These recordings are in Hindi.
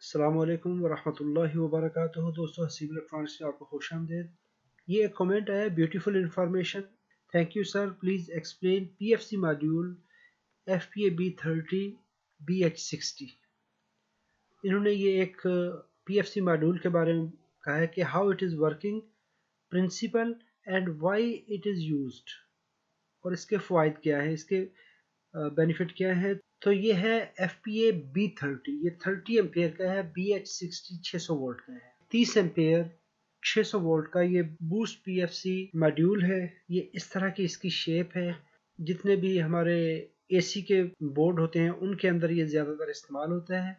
अस्सलाम वालेकुम वरहमतुल्लाहि वबरकातुहू। दोस्तों, हसीब इलेक्ट्रॉनिक्स में आपको खुश आमदीद। ये एक कमेंट है, beautiful information, thank you sir, please explain PFC module FPA B30 BH60। इन्होंने ये एक PFC मॉड्यूल के बारे में कहा है कि how it is working, principle and why it is used, और इसके फ़वाइद क्या है, इसके बेनिफिट क्या है। तो ये है FPA B30, ये 30 एम्पेयर का है। BH60 600 वोल्ट का है। 30 एम्पेयर 600 वोल्ट का ये बूस्ट PFC मॉड्यूल है। ये इस तरह की इसकी शेप है। जितने भी हमारे AC के बोर्ड होते हैं उनके अंदर ये ज़्यादातर इस्तेमाल होता है।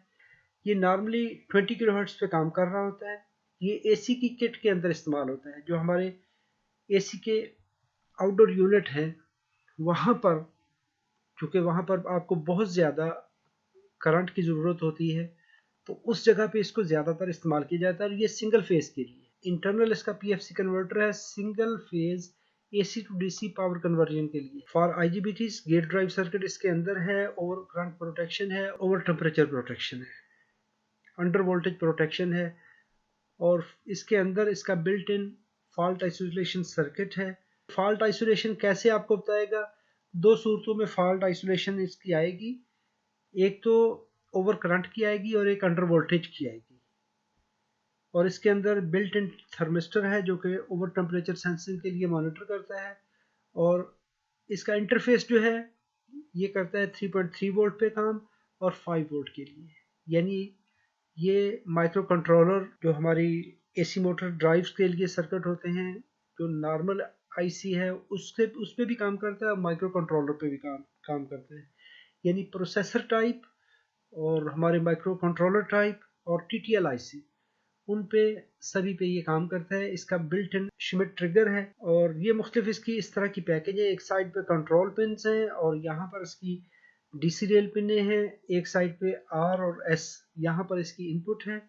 ये नॉर्मली 20 किलोहर्ट्ज़ पे काम कर रहा होता है। ये AC की किट के अंदर इस्तेमाल होता है। जो हमारे AC के आउटडोर यूनिट हैं वहाँ पर, क्योंकि वहाँ पर आपको बहुत ज़्यादा करंट की ज़रूरत होती है, तो उस जगह पे इसको ज़्यादातर इस्तेमाल किया जाता है। और ये सिंगल फेज़ के लिए इंटरनल इसका PFC कन्वर्टर है, single phase AC to DC power conversion के लिए। For IGBTs gate drive circuit इसके अंदर है, ओवर करंट प्रोटेक्शन है, ओवर टेम्परेचर प्रोटेक्शन है, अंडर वोल्टेज प्रोटेक्शन है, और इसके अंदर इसका built in fault isolation circuit है। फॉल्ट आइसोलेशन कैसे आपको बताएगा, दो सूरतों में फॉल्ट आइसोलेशन इसकी आएगी, एक तो ओवर करंट की आएगी और एक अंडर वोल्टेज की आएगी। और इसके अंदर बिल्ट इन थर्मिस्टर है जो कि ओवर टेम्परेचर सेंसिंग के लिए मॉनिटर करता है। और इसका इंटरफेस जो है ये करता है 3.3 वोल्ट पे काम और 5 वोल्ट के लिए। यानी ये माइक्रो कंट्रोलर जो हमारी AC मोटर ड्राइव्स के लिए सर्किट होते हैं, जो नॉर्मल IC है उससे उस पर भी काम करता है और माइक्रो कंट्रोलर पे भी काम करता है। यानी प्रोसेसर टाइप और हमारे माइक्रो कंट्रोलर टाइप और TTL IC, उन पे सभी पे ये काम करता है। इसका बिल्ट इन श्मिट ट्रिगर है और ये मुख्तलिफ इसकी इस तरह की पैकेज है। एक साइड पे कंट्रोल पिन्स हैं और यहाँ पर इसकी DC रेल पिने हैं। एक साइड पे R और S, यहाँ पर इसकी इनपुट है।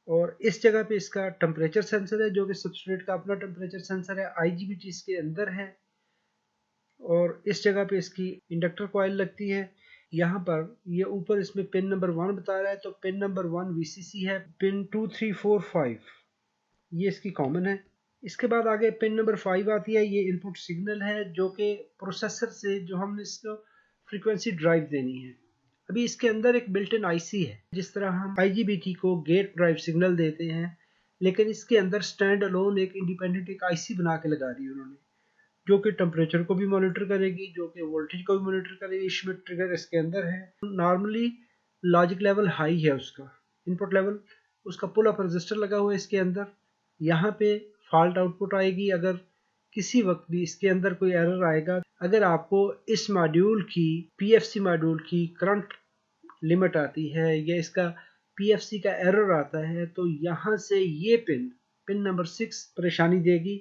और इस जगह पे इसका टेम्परेचर सेंसर है जो कि सबस्ट्रेट का अपना टेम्परेचर सेंसर है। IGBT इसके अंदर है। और इस जगह पे इसकी इंडक्टर कॉइल लगती है। यहाँ पर ये ऊपर इसमें पिन नंबर 1 बता रहा है, तो पिन नंबर 1 VCC है। पिन 2 3 4 5 ये इसकी कॉमन है। इसके बाद आगे पिन नंबर 5 आती है। ये इनपुट सिग्नल है जो कि प्रोसेसर से जो हमने इसको फ्रीक्वेंसी ड्राइव देनी है। अभी इसके अंदर एक बिल्ट इन IC है। जिस तरह हम IGBT को गेट ड्राइव सिग्नल देते हैं, लेकिन इसके अंदर स्टैंड अलोन एक इंडिपेंडेंट एक IC बना के लगा दी उन्होंने, जो कि टेम्परेचर को भी मॉनिटर करेगी, जो कि वोल्टेज को भी मॉनिटर करेगी। श्मिट ट्रिगर इसके अंदर है। नॉर्मली लॉजिक लेवल हाई है उसका, इनपुट लेवल, उसका पुल अप रजिस्टर लगा हुआ है इसके अंदर। यहाँ पे फॉल्ट आउटपुट आएगी अगर किसी वक्त भी इसके अंदर कोई एरर आएगा। अगर आपको इस मॉड्यूल की PFC मॉड्यूल की करंट लिमिट आती है या इसका PFC का एरर आता है, तो यहाँ से ये पिन नंबर 6 परेशानी देगी।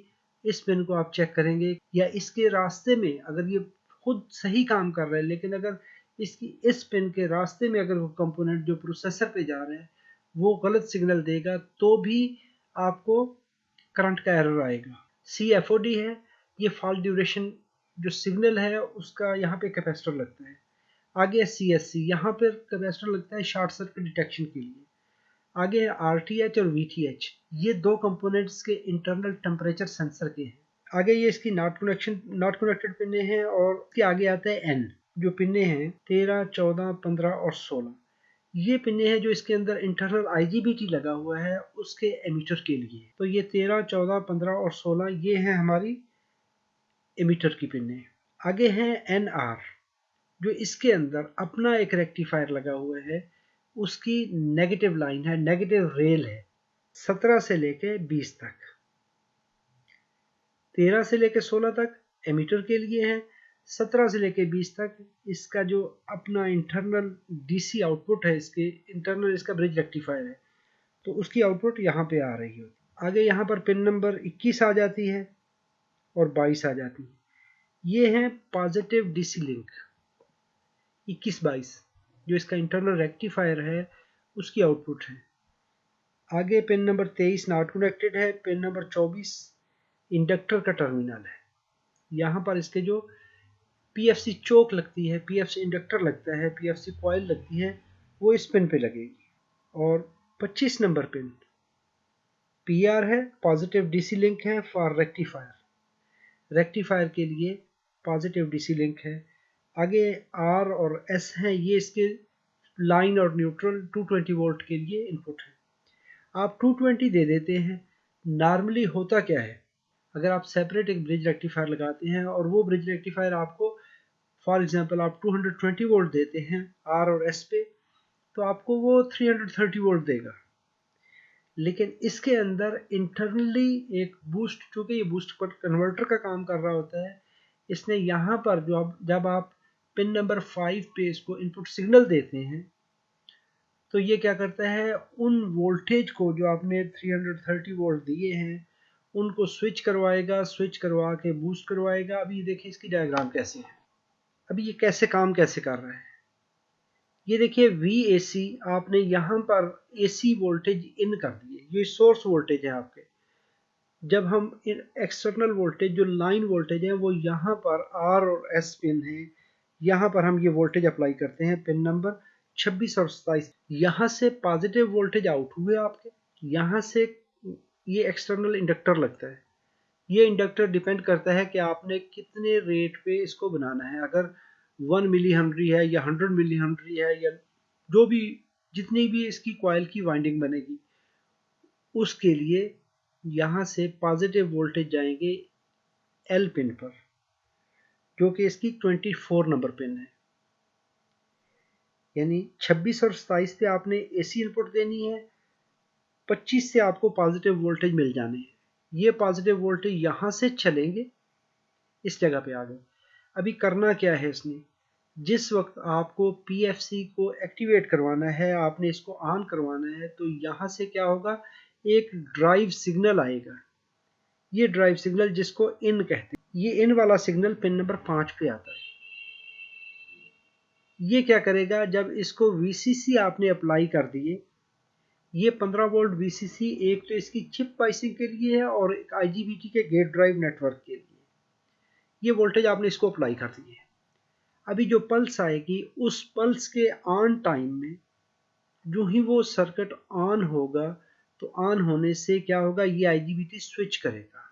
इस पिन को आप चेक करेंगे, या इसके रास्ते में अगर ये खुद सही काम कर रहा है, लेकिन अगर इसकी इस पिन के रास्ते में अगर वो कंपोनेंट जो प्रोसेसर पे जा रहे हैं वो गलत सिग्नल देगा, तो भी आपको करंट का एरर आएगा। CFOD है, ये फॉल्ट ड्यूरेशन जो सिग्नल है उसका यहाँ पे कैपेसिटर लगता है। आगे CSC, यहाँ पर कैपेसिटर लगता है शॉर्ट सर्किट डिटेक्शन के लिए। आगे है RTH और VTH, ये दो कंपोनेंट्स के इंटरनल टेम्परेचर सेंसर के हैं। आगे ये इसकी नॉट कनेक्टेड पिने हैं। और इसके आगे आता है N, जो पिने हैं 13, 14, 15 और 16। ये पिने हैं जो इसके अंदर इंटरनल IGBT लगा हुआ है उसके एमीटर के लिए। तो ये 13, 14, 15 और 16 ये हैं हमारी एमीटर की पिने। आगे हैं NR, जो इसके अंदर अपना एक रेक्टिफायर लगा हुआ है, उसकी नेगेटिव लाइन है, नेगेटिव रेल है। 17 से लेके 20 तक, 13 से लेके 16 तक एमीटर के लिए है, 17 से लेके 20 तक इसका जो अपना इंटरनल DC आउटपुट है, इसके इंटरनल इसका ब्रिज रेक्टिफायर है, तो उसकी आउटपुट यहाँ पे आ रही होती। आगे यहाँ पर पिन नंबर 21 आ जाती है और 22 आ जाती है। ये है पॉजिटिव DC लिंक 21-22, जो इसका इंटरनल रेक्टिफायर है उसकी आउटपुट है। आगे पिन नंबर 23 नॉट कनेक्टेड है। पिन नंबर 24 इंडक्टर का टर्मिनल है। यहाँ पर इसके जो PFC चोक लगती है, PFC इंडक्टर लगता है, PFC कॉइल लगती है, वो इस पिन पे लगेगी। और 25 नंबर पिन PR है, पॉजिटिव DC लिंक है फॉर रेक्टिफायर। रेक्टिफायर के लिए पॉजिटिव DC लिंक है। आगे R और S हैं, ये इसके लाइन और न्यूट्रल 220 वोल्ट के लिए इनपुट है। आप 220 दे देते हैं। नॉर्मली होता क्या है, अगर आप सेपरेट एक ब्रिज रेक्टिफायर लगाते हैं और वो ब्रिज रेक्टिफायर आपको फॉर एग्जांपल आप 220 वोल्ट देते हैं R और S पे, तो आपको वो 330 वोल्ट देगा। लेकिन इसके अंदर इंटरनली एक बूस्ट, चूंकि ये बूस्ट पर कन्वर्टर का काम कर रहा होता है, इसने यहाँ पर जब आप पिन नंबर 5 पे इसको इनपुट सिग्नल देते हैं, तो ये क्या करता है, उन वोल्टेज को जो आपने 330 वोल्ट दिए हैं उनको स्विच करवाएगा, स्विच करवा के बूस्ट करवाएगा। अभी देखिए इसकी डायग्राम कैसे है। अभी ये कैसे काम कैसे कर रहा है, ये देखिए VAC आपने यहाँ पर AC वोल्टेज इन कर दिए, ये सोर्स वोल्टेज है आपके। जब हम एक्सटर्नल वोल्टेज जो लाइन वोल्टेज है वो यहाँ पर R और S पिन है, यहाँ पर हम ये वोल्टेज अप्लाई करते हैं पिन नंबर 26 और 27। यहाँ से पॉजिटिव वोल्टेज आउट हुए आपके, यहाँ से ये एक्सटर्नल इंडक्टर लगता है। ये इंडक्टर डिपेंड करता है कि आपने कितने रेट पे इसको बनाना है। अगर 1 मिली हेनरी है या 100 मिली हेनरी है या जो भी, जितनी भी इसकी कॉइल की वाइंडिंग बनेगी, उसके लिए यहाँ से पॉजिटिव वोल्टेज जाएंगे L पिन पर, जो कि इसकी 24 नंबर पिन है। यानी 26 और 27 पे आपने AC इनपुट देनी है, 25 से आपको पॉजिटिव वोल्टेज मिल जाने हैं। ये पॉजिटिव वोल्टेज यहाँ से चलेंगे, इस जगह पे आ गए। अभी करना क्या है इसने, जिस वक्त आपको PFC को एक्टिवेट करवाना है, आपने इसको ऑन करवाना है, तो यहाँ से क्या होगा, एक ड्राइव सिग्नल आएगा। ये ड्राइव सिग्नल जिसको इन कहते हैं, ये इन वाला सिग्नल पिन नंबर 5 पे आता है। ये क्या करेगा, जब इसको VCC आपने अप्लाई कर दिए, ये 15 वोल्ट VCC एक तो इसकी चिप स्पाइसिंग के लिए है और एक IGBT के गेट ड्राइव नेटवर्क के लिए। ये वोल्टेज आपने इसको अप्लाई कर दिए। अभी जो पल्स आएगी, उस पल्स के ऑन टाइम में जो ही वो सर्किट ऑन होगा, तो ऑन होने से क्या होगा, ये IGBT स्विच करेगा।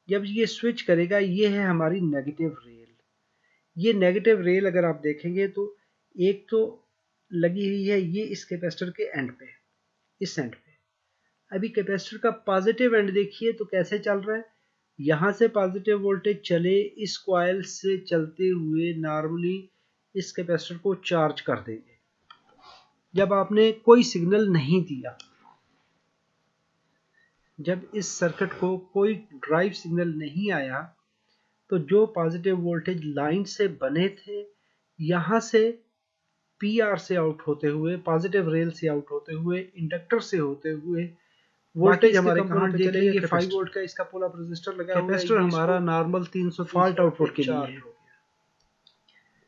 जब ये स्विच करेगा, ये है हमारी नेगेटिव रेल। ये नेगेटिव रेल अगर आप देखेंगे तो एक तो लगी हुई है ये इस कैपेसिटर के एंड पे, इस एंड पे। अभी कैपेसिटर का पॉजिटिव एंड देखिए तो कैसे चल रहा है, यहाँ से पॉजिटिव वोल्टेज चले, इस कॉइल से चलते हुए नॉर्मली इस कैपेसिटर को चार्ज कर देंगे। जब आपने कोई सिग्नल नहीं दिया, जब इस सर्किट को कोई ड्राइव सिग्नल नहीं आया, तो जो पॉजिटिव वोल्टेज लाइन से बने थे, यहाँ से PR से आउट होते हुए, पॉजिटिव रेल से आउट होते हुए, इंडक्टर से होते हुए वोल्टेज हमारे कहाँ पे चलेंगे, 5 वोल्ट का इसका पुल अप रेजिस्टर लगा हुआ है। कैपेसिटर हमारा नॉर्मल 300 फॉल्ट आउटपुट के लिए है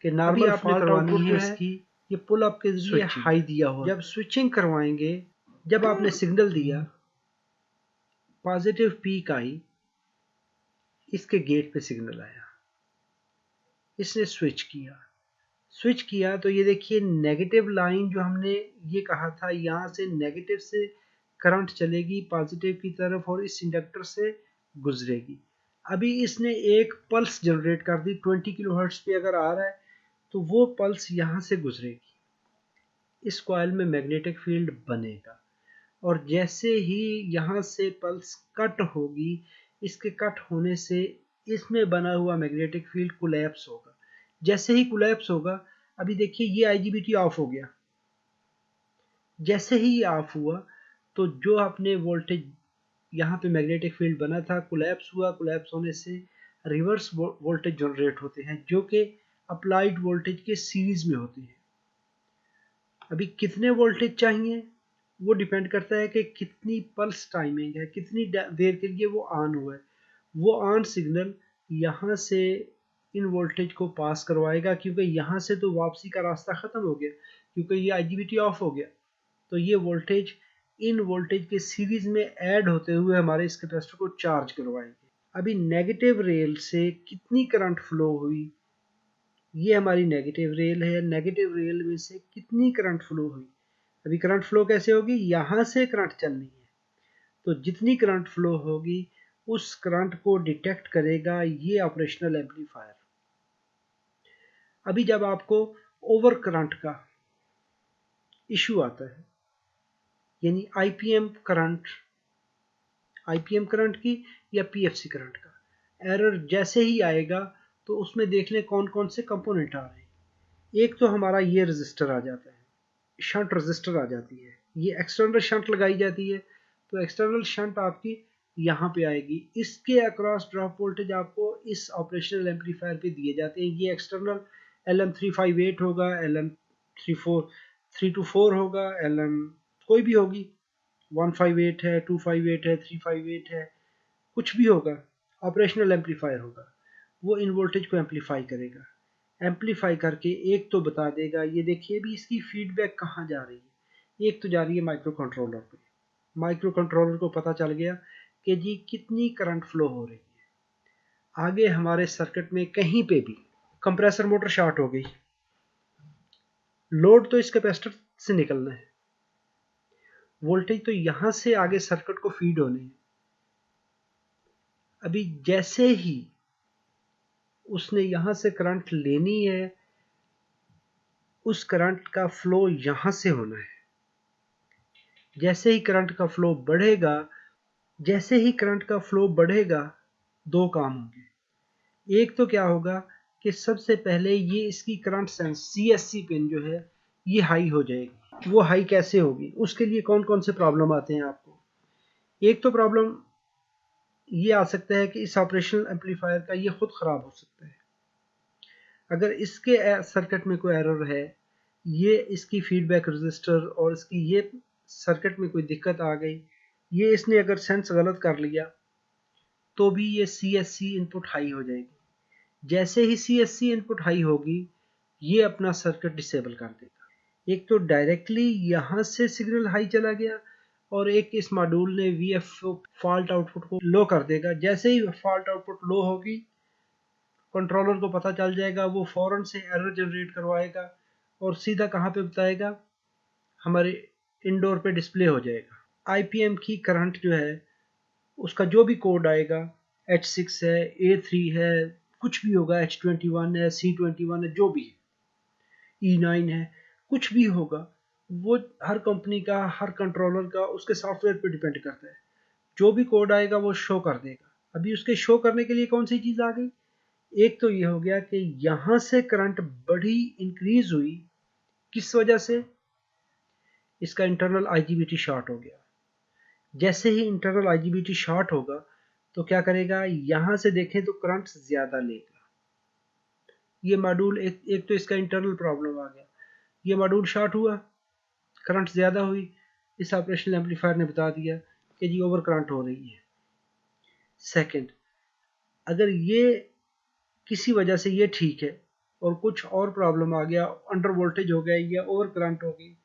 कि नॉर्मल फॉल्ट आउटपुट है इसकी, ये पुल अप के लिए हाई दिया हो। जब स्विचिंग करवाएंगे, जब आपने सिग्नल दिया, पॉजिटिव पीक आई, इसके गेट पे सिग्नल आया, इसने स्विच किया। स्विच किया तो ये देखिए नेगेटिव लाइन जो हमने ये कहा था, यहाँ से नेगेटिव से करंट चलेगी पॉजिटिव की तरफ और इस इंडक्टर से गुजरेगी। अभी इसने एक पल्स जनरेट कर दी, 20 किलोहर्ट्ज पे अगर आ रहा है तो वो पल्स यहाँ से गुजरेगी, इस कॉइल में मैग्नेटिक फील्ड बनेगा। और जैसे ही यहाँ से पल्स कट होगी, इसके कट होने से इसमें बना हुआ मैग्नेटिक फील्ड कोलैप्स होगा। जैसे ही कोलैप्स होगा, अभी देखिए ये IGBT ऑफ हो गया। जैसे ही ये ऑफ हुआ, तो जो आपने वोल्टेज यहाँ पे मैग्नेटिक फील्ड बना था, कोलैप्स हुआ। कोलैप्स होने से रिवर्स वोल्टेज जनरेट होते हैं, जो कि अप्लाइड वोल्टेज के सीरीज में होते हैं। अभी कितने वोल्टेज चाहिए वो डिपेंड करता है कि कितनी पल्स टाइमिंग है, कितनी देर के लिए वो ऑन हुआ है। वो ऑन सिग्नल यहाँ से इन वोल्टेज को पास करवाएगा, क्योंकि यहाँ से तो वापसी का रास्ता ख़त्म हो गया, क्योंकि ये IGBT ऑफ हो गया। तो ये वोल्टेज इन वोल्टेज के सीरीज में ऐड होते हुए हमारे इस कैपेसिटर को चार्ज करवाएंगे। अभी नेगेटिव रेल से कितनी करंट फ्लो हुई, ये हमारी नेगेटिव रेल है। नेगेटिव रेल में से कितनी करंट फ्लो हुई, अभी करंट फ्लो कैसे होगी, यहाँ से करंट चलनी है, तो जितनी करंट फ्लो होगी उस करंट को डिटेक्ट करेगा ये ऑपरेशनल एम्पलीफायर। अभी जब आपको ओवर करंट का इशू आता है, यानी आईपीएम करंट की या पीएफसी करंट का एरर जैसे ही आएगा, तो उसमें देख लें कौन कौन से कंपोनेंट आ रहे हैं। एक तो हमारा ये रजिस्टर आ जाता है, शंट रजिस्टर आ जाती है, ये एक्सटर्नल शंट लगाई जाती है, तो एक्सटर्नल शंट आपकी यहाँ पे आएगी। इसके अक्रॉस ड्रॉप वोल्टेज आपको इस ऑपरेशनल एम्पलीफायर पे दिए जाते हैं। ये एक्सटर्नल LM358 होगा, LM324 होगा, LM कोई भी होगी, 158 है, 258 है, 358 है, कुछ भी होगा, ऑपरेशनल एम्पलीफायर होगा। वो इन वोल्टेज को एम्पलीफाई करेगा, एम्पलीफाई करके एक तो बता देगा, ये देखिए भी इसकी फीडबैक कहाँ जा रही है। एक तो जा रही है माइक्रो कंट्रोलर पे, माइक्रो कंट्रोलर को पता चल गया कि जी कितनी करंट फ्लो हो रही है। आगे हमारे सर्किट में कहीं पे भी कंप्रेसर मोटर शॉर्ट हो गई, लोड तो इस कैपेसिटर से निकलना है, वोल्टेज तो यहां से आगे सर्किट को फीड होने है। अभी जैसे ही उसने यहां से करंट लेनी है, उस करंट का फ्लो यहां से होना है। जैसे ही करंट का फ्लो बढ़ेगा, जैसे ही करंट का फ्लो बढ़ेगा, दो काम होंगे। एक तो क्या होगा कि सबसे पहले ये इसकी करंट सेंस CSC पिन जो है ये हाई हो जाएगी। वो हाई कैसे होगी, उसके लिए कौन कौन से प्रॉब्लम आते हैं आपको। एक तो प्रॉब्लम ये आ सकता है कि इस ऑपरेशनल एम्पलीफायर का ये खुद ख़राब हो सकता है। अगर इसके सर्किट में कोई एरर है, ये इसकी फीडबैक रजिस्टर और इसकी ये सर्किट में कोई दिक्कत आ गई, ये इसने अगर सेंस गलत कर लिया, तो भी ये CSC इनपुट हाई हो जाएगी। जैसे ही CSC इनपुट हाई होगी, ये अपना सर्किट डिसेबल कर देगा। एक तो डायरेक्टली यहाँ से सिग्नल हाई चला गया, और एक इस मॉड्यूल ने VFO फॉल्ट आउटपुट को लो कर देगा। जैसे ही फॉल्ट आउटपुट लो होगी, कंट्रोलर को पता चल जाएगा, वो फौरन से एरर जनरेट करवाएगा और सीधा कहाँ पे बताएगा, हमारे इंडोर पे डिस्प्ले हो जाएगा। IPM की करंट जो है उसका जो भी कोड आएगा, H6 है, A3 है, कुछ भी होगा, H21 है, C21 है, जो भी है, E9 है, कुछ भी होगा, वो हर कंपनी का, हर कंट्रोलर का उसके सॉफ्टवेयर पे डिपेंड करता है। जो भी कोड आएगा वो शो कर देगा। अभी उसके शो करने के लिए कौन सी चीज़ आ गई, एक तो ये हो गया कि यहाँ से करंट बड़ी इंक्रीज हुई, किस वजह से, इसका इंटरनल IGBT शॉर्ट हो गया। जैसे ही इंटरनल IGBT शॉर्ट होगा, तो क्या करेगा, यहाँ से देखें तो करंट ज़्यादा लेगा। ये मॉड्यूल एक तो इसका इंटरनल प्रॉब्लम आ गया, ये मॉड्यूल शॉर्ट हुआ, करंट ज़्यादा हुई, इस ऑपरेशनल एम्पलीफायर ने बता दिया कि जी ओवर करंट हो रही है। सेकंड, अगर ये किसी वजह से ये ठीक है और कुछ और प्रॉब्लम आ गया, अंडर वोल्टेज हो गया या ओवर करंट हो गई,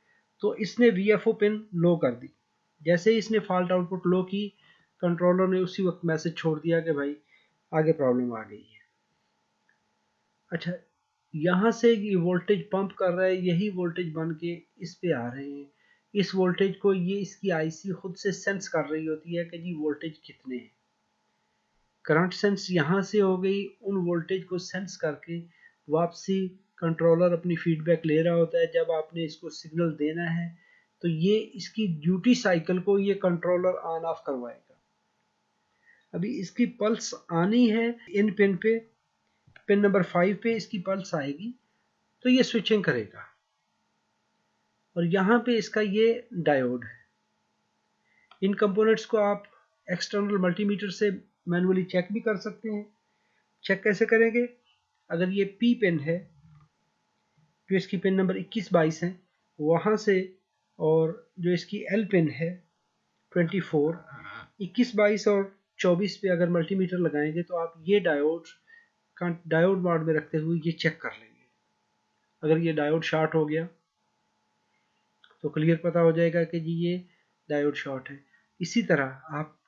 तो इसने VFO पिन लो कर दी। जैसे ही इसने फॉल्ट आउटपुट लो की, कंट्रोलर ने उसी वक्त मैसेज छोड़ दिया कि भाई आगे प्रॉब्लम आ गई है। अच्छा, यहाँ से ये वोल्टेज पंप कर रहा है, यही वोल्टेज बन के इस पे आ रहे हैं। इस वोल्टेज को ये इसकी IC खुद से सेंस कर रही होती है कि जी वोल्टेज कितने हैं। करंट सेंस यहाँ से हो गई, उन वोल्टेज को सेंस करके वापसी कंट्रोलर अपनी फीडबैक ले रहा होता है। जब आपने इसको सिग्नल देना है, तो ये इसकी ड्यूटी साइकिल को ये कंट्रोलर ऑन ऑफ करवाएगा। अभी इसकी पल्स आनी है इन पिन पे, पिन नंबर 5 पे इसकी पल्स आएगी, तो ये स्विचिंग करेगा। और यहाँ पे इसका ये डायोड है। इन कंपोनेंट्स को आप एक्सटर्नल मल्टीमीटर से मैनुअली चेक भी कर सकते हैं। चेक कैसे करेंगे, अगर ये P पिन है, जो इसकी पिन नंबर 21-22 है, वहाँ से, और जो इसकी L पिन है 24, 21-22 और 24 पे अगर मल्टीमीटर लगाएंगे, तो आप ये डायोड मोड में रखते हुए ये चेक कर लेंगे। अगर ये डायोड शॉर्ट हो गया, तो क्लियर पता हो जाएगा कि जी ये डायोड शॉर्ट है। इसी तरह आप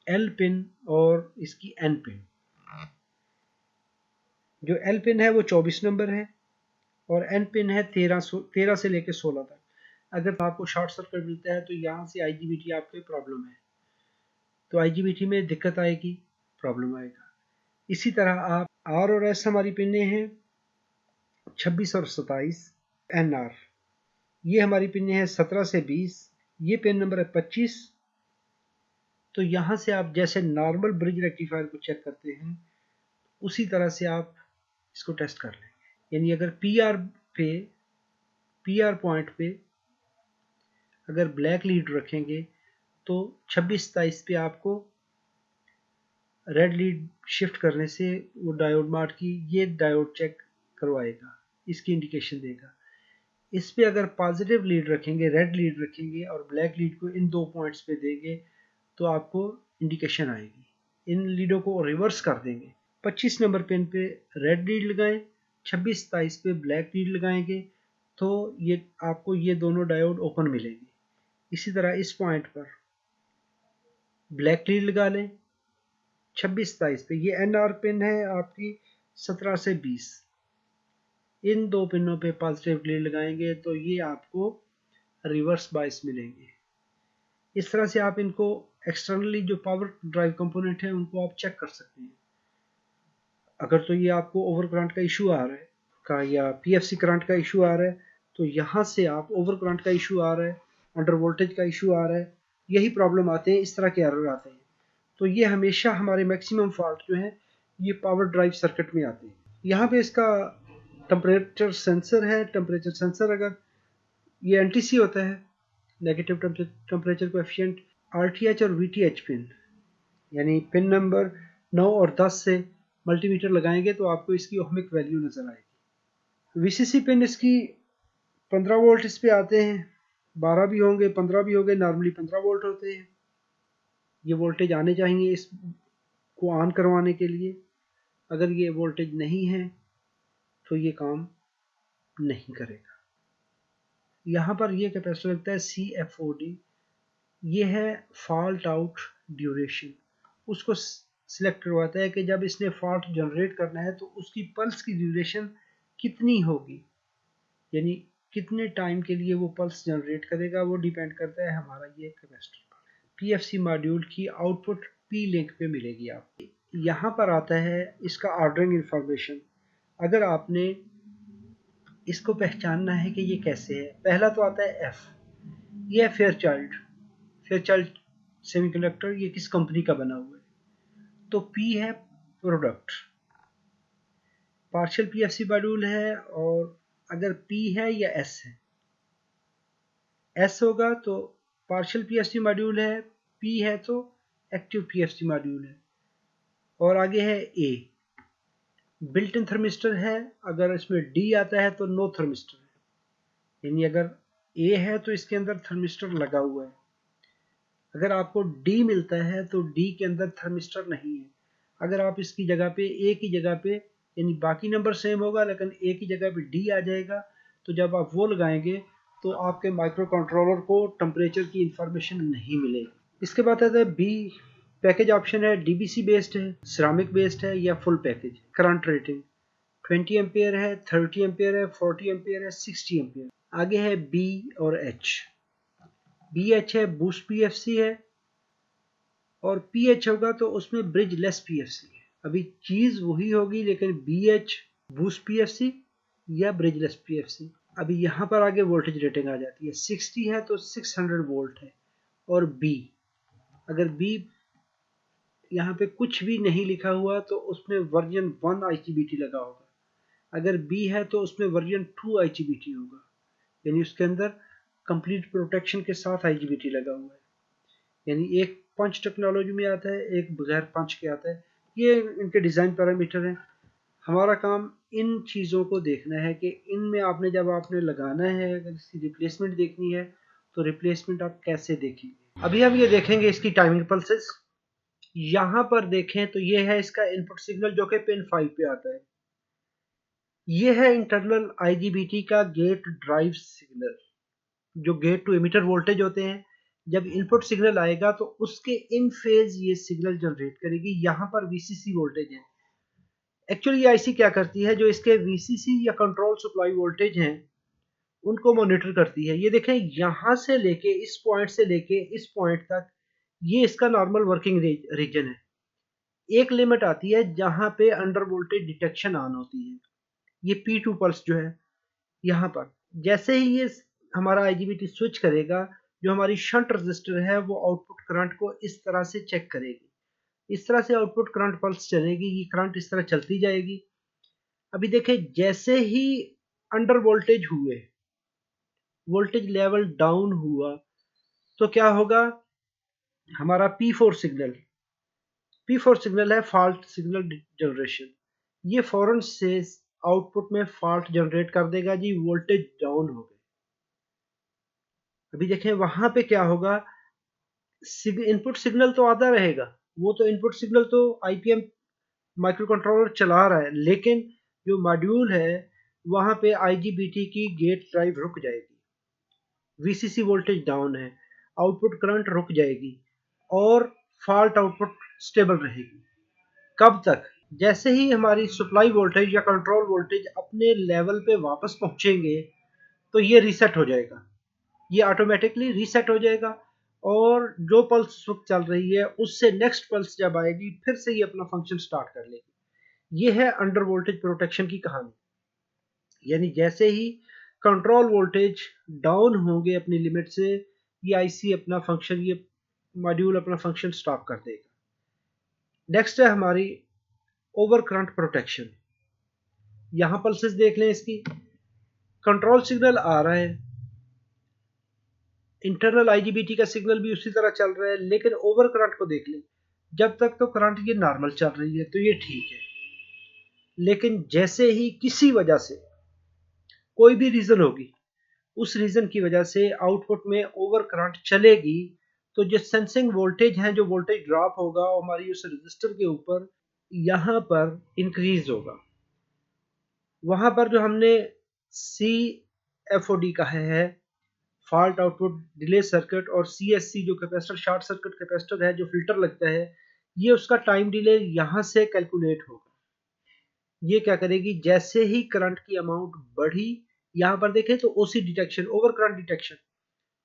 L पिन और इसकी N पिन, जो L पिन है वो 24 नंबर है और N पिन है 13 से लेकर 16 तक। अगर आपको शॉर्ट सर्किट मिलता है तो यहाँ से IGBT आपके प्रॉब्लम है, तो IGBT में दिक्कत आएगी, प्रॉब्लम आएगा। इसी तरह आप R और S हमारी पिने हैं 26 और 27, NR ये हमारी पिने हैं 17 से 20, ये पिन नंबर है 25। तो यहाँ से आप जैसे नॉर्मल ब्रिज रेक्टिफायर को चेक करते हैं उसी तरह से आप इसको टेस्ट कर लेंगे। यानी अगर PR पॉइंट पे अगर ब्लैक लीड रखेंगे तो 26-27 पे आपको रेड लीड शिफ्ट करने से वो डायोड मार्ट की ये डायोड चेक करवाएगा, इसकी इंडिकेशन देगा। इस पे अगर पॉजिटिव लीड रखेंगे, रेड लीड रखेंगे और ब्लैक लीड को इन 2 पॉइंट्स पे देंगे तो आपको इंडिकेशन आएगी। इन लीडों को रिवर्स कर देंगे, 25 नंबर पिन पे रेड लीड लगाएं, 26-27 पे ब्लैक लीड लगाएंगे तो ये आपको ये दोनों डायोड ओपन मिलेंगे। इसी तरह इस पॉइंट पर ब्लैक लीड लगा लें 26-27 पे, ये NR पिन है आपकी 17 से 20, इन 2 पिनों पे पॉजिटिव लीड लगाएंगे तो ये आपको रिवर्स बायस मिलेंगे। इस तरह से आप इनको एक्सटर्नली जो पावर ड्राइव कंपोनेंट है उनको आप चेक कर सकते हैं। अगर तो ये आपको ओवर करंट का इशू आ रहा है का या PFC करंट का इशू आ रहा है तो यहाँ से आप ओवर करंट का इशू आ रहा है, अंडर वोल्टेज का इशू आ रहा है, यही प्रॉब्लम आते हैं, इस तरह के एरर आते हैं। तो ये हमेशा हमारे मैक्सिमम फॉल्ट जो है ये पावर ड्राइव सर्किट में आते हैं। यहाँ पे इसका टेम्परेचर सेंसर है, टेम्परेचर सेंसर अगर ये NTC होता है, नेगेटिव टेम्परेचर कोएफिशिएंट, RTH और VTH पिन यानी पिन नंबर 9 और 10 से मल्टीमीटर लगाएंगे तो आपको इसकी ओहमिक वैल्यू नजर आएगी। VCC पिन इसकी 15 वोल्ट इस पे आते हैं, 12 भी होंगे 15 भी होंगे, नॉर्मली 15 वोल्ट होते हैं। ये वोल्टेज आने चाहिए इसको ऑन करवाने के लिए। अगर ये वोल्टेज नहीं है तो ये काम नहीं करेगा। यहाँ पर ये कैपेसिटर लगता है CFOD, ये है फॉल्ट आउट ड्यूरेशन। उसको सिलेक्ट करवाता है कि जब इसने फॉल्ट जनरेट करना है तो उसकी पल्स की ड्यूरेशन कितनी होगी, यानी कितने टाइम के लिए वो पल्स जनरेट करेगा, वो डिपेंड करता है हमारा ये कैपेसिटर पर। PFC मॉड्यूल की आउटपुट P लिंक पे मिलेगी आपको। यहाँ पर आता है इसका ऑर्डरिंग इंफॉर्मेशन। अगर आपने इसको पहचानना है कि ये कैसे है, पहला तो आता है F, ये है फेयरचाइल्ड सेमीकंडक्टर, ये किस कंपनी का बना हुआ है। तो P है प्रोडक्ट, पार्शियल PFC मॉड्यूल है, और अगर P है या S है, S होगा तो पार्शियल PFC मॉड्यूल है, P है तो एक्टिव PFC मॉड्यूल है, और आगे है A बिल्ट इन थर्मिस्टर है। अगर इसमें D आता है तो नो थर्मिस्टर है, यानी अगर A है तो इसके अंदर थर्मिस्टर लगा हुआ है। अगर आपको D मिलता है तो D के अंदर थर्मिस्टर नहीं है। अगर आप इसकी जगह पे A की जगह पे, यानी बाकी नंबर सेम होगा लेकिन A की जगह पे D आ जाएगा, तो जब आप वो लगाएंगे तो आपके माइक्रो कंट्रोलर को टेम्परेचर की इंफॉर्मेशन नहीं मिलेगी। इसके बाद आता है B पैकेज ऑप्शन है, DBC बेस्ड है, सिरामिक बेस्ड है या full package. Current rating 20 ampere है, 30 एम्पियर है, 40 एम्पियर है, 60 एम्पियर। आगे है B और H। BH है बूस्ट PFC है, और PH होगा तो उसमें ब्रिज लेस PFC है। अभी चीज वही होगी लेकिन BH बूस्ट PFC या ब्रिज लेस PFC। अभी यहाँ पर आगे वोल्टेज रेटिंग आ जाती है, 60 है तो 600 वोल्ट है, और B अगर B यहाँ पे कुछ भी नहीं लिखा हुआ तो उसमें वर्जन 1 IGBT लगा होगा। अगर B है तो उसमें वर्जन 2 IGBT होगा, यानी उसके अंदर कंप्लीट प्रोटेक्शन के साथ IGBT लगा हुआ है। यानी एक पंच टेक्नोलॉजी में आता है, एक बगैर पंच के आता है। ये इनके डिज़ाइन पैरामीटर हैं। हमारा काम इन चीज़ों को देखना है कि इनमें आपने जब आपने लगाना है, अगर इसकी रिप्लेसमेंट देखनी है तो रिप्लेसमेंट आप कैसे देखेंगे। अभी हम ये देखेंगे इसकी टाइमिंग पल्सेस। यहाँ पर देखें तो ये है इसका इनपुट सिग्नल जो कि पिन 5 पे आता है। ये है इंटरनल IGBT का गेट ड्राइव सिग्नल, जो गेट टू एमिटर वोल्टेज होते हैं। जब इनपुट सिग्नल आएगा तो उसके इन फेज ये सिग्नल जनरेट करेगी। यहाँ पर VCC वोल्टेज है। एक्चुअली ये IC क्या करती है, जो इसके VCC या कंट्रोल सप्लाई वोल्टेज हैं उनको मॉनिटर करती है। ये देखें यहाँ से लेके इस पॉइंट से लेके इस पॉइंट तक ये इसका नॉर्मल वर्किंग रीजन है। एक लिमिट आती है जहाँ पे अंडर वोल्टेज डिटेक्शन ऑन होती है। ये P2 पल्स जो है यहाँ पर जैसे ही ये हमारा आईजीबीटी स्विच करेगा, जो हमारी शंट रजिस्टर है वो आउटपुट करंट को इस तरह से चेक करेगी। इस तरह से आउटपुट करंट पल्स चलेगी, ये करंट इस तरह चलती जाएगी। अभी देखें जैसे ही अंडर वोल्टेज हुए, वोल्टेज लेवल डाउन हुआ, तो क्या होगा, हमारा P4 सिग्नल है फॉल्ट सिग्नल जनरेशन। ये फौरन से आउटपुट में फॉल्ट जनरेट कर देगा जी, वोल्टेज डाउन हो गए। अभी देखें वहां पे क्या होगा, इनपुट सिग्नल तो आता रहेगा, वो तो इनपुट सिग्नल तो आईपीएम माइक्रो कंट्रोलर चला रहा है, लेकिन जो मॉड्यूल है वहां पे आईजीबीटी की गेट ड्राइव रुक जाएगी, वीसीसी वोल्टेज डाउन है, आउटपुट करंट रुक जाएगी और फॉल्ट आउटपुट स्टेबल रहेगी। कब तक, जैसे ही हमारी सप्लाई वोल्टेज या कंट्रोल वोल्टेज अपने लेवल पे वापस पहुंचेंगे तो ये रीसेट हो जाएगा, ये ऑटोमेटिकली रीसेट हो जाएगा और जो पल्स उस वक्त चल रही है उससे नेक्स्ट पल्स जब आएगी फिर से ये अपना फंक्शन स्टार्ट कर लेगी। ये है अंडर वोल्टेज प्रोटेक्शन की कहानी। यानी जैसे ही कंट्रोल वोल्टेज डाउन होंगे अपनी लिमिट से, ये आईसी अपना फंक्शन, ये मॉड्यूल अपना फंक्शन स्टॉप कर देगा। नेक्स्ट है हमारी ओवर करंट प्रोटेक्शन। यहां पल्सेस देख लें, इसकी कंट्रोल सिग्नल आ रहा है, इंटरनल आईजीबीटी का सिग्नल भी उसी तरह चल रहा है, लेकिन ओवर करंट को देख लें, जब तक तो करंट ये नॉर्मल चल रही है तो ये ठीक है, लेकिन जैसे ही किसी वजह से कोई भी रीजन होगी, उस रीजन की वजह से आउटपुट में ओवर करंट चलेगी, तो जो सेंसिंग वोल्टेज है, जो वोल्टेज ड्रॉप होगा वो हमारी उस रजिस्टर के ऊपर यहां पर इंक्रीज होगा। वहां पर जो हमने CFOD कहा है, फॉल्ट आउटपुट डिले सर्किट, और CSC जो कैपेसिटर शॉर्ट सर्किट कैपेसिटर है जो फिल्टर लगता है, ये उसका टाइम डिले यहां से कैलकुलेट होगा। ये क्या करेगी, जैसे ही करंट की अमाउंट बढ़ी, यहां पर देखें तो ओसी डिटेक्शन, ओवर करंट डिटेक्शन,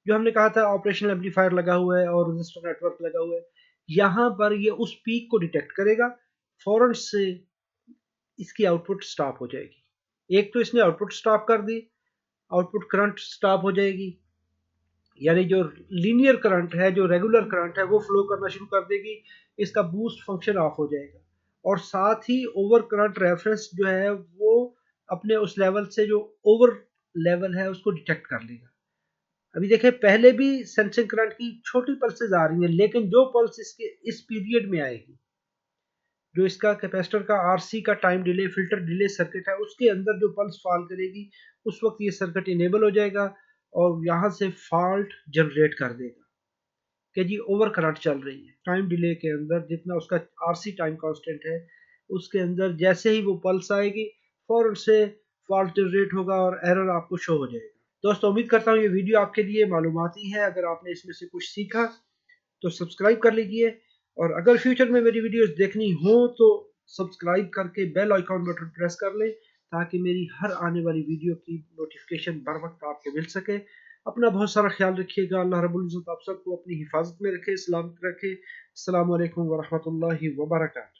जो हमने कहा था ऑपरेशनल एम्पलीफायर लगा हुआ है और रजिस्टर नेटवर्क लगा हुआ है, यहां पर ये उस पीक को डिटेक्ट करेगा, फौरन से इसकी आउटपुट स्टॉप हो जाएगी। एक तो इसने आउटपुट स्टॉप कर दी, आउटपुट करंट स्टॉप हो जाएगी, यानी जो लीनियर करंट है, जो रेगुलर करंट है वो फ्लो करना शुरू कर देगी, इसका बूस्ट फंक्शन ऑफ हो जाएगा, और साथ ही ओवर करंट रेफरेंस जो है वो अपने उस लेवल से जो ओवर लेवल है उसको डिटेक्ट कर लेगा। अभी देखें पहले भी सेंसिंग करंट की छोटी पल्सेस आ रही हैं, लेकिन जो पल्स इसके इस पीरियड में आएगी, जो इसका कैपेसिटर का आरसी का time delay filter delay circuit है, उसके अंदर जो पल्स फॉल करेगी, उस वक्त ये सर्किट इनेबल हो जाएगा और यहाँ से फॉल्ट जनरेट कर देगा कि जी ओवर करंट चल रही है। टाइम डिले के अंदर जितना उसका आरसी टाइम कांस्टेंट है, उसके अंदर जैसे ही वो पल्स आएगी फौरन से फॉल्ट जनरेट होगा और एरर आपको शो हो जाएगा। दोस्तों उम्मीद करता हूँ ये वीडियो आपके लिए मालूमाती है। अगर आपने इसमें से कुछ सीखा तो सब्सक्राइब कर लीजिए, और अगर फ्यूचर में मेरी वीडियोस देखनी हो तो सब्सक्राइब करके बेल आइकॉन बटन प्रेस कर लें, ताकि मेरी हर आने वाली वीडियो की नोटिफिकेशन बर वक्त आपको मिल सके। अपना बहुत सारा ख्याल रखिएगा। अल्लाह रब्बुल इज्जत आप सबको अपनी हिफाजत में रखे, सलामत रखे। अस्सलाम वालेकुम वरहमतुल्लाहि वबरकातुहू।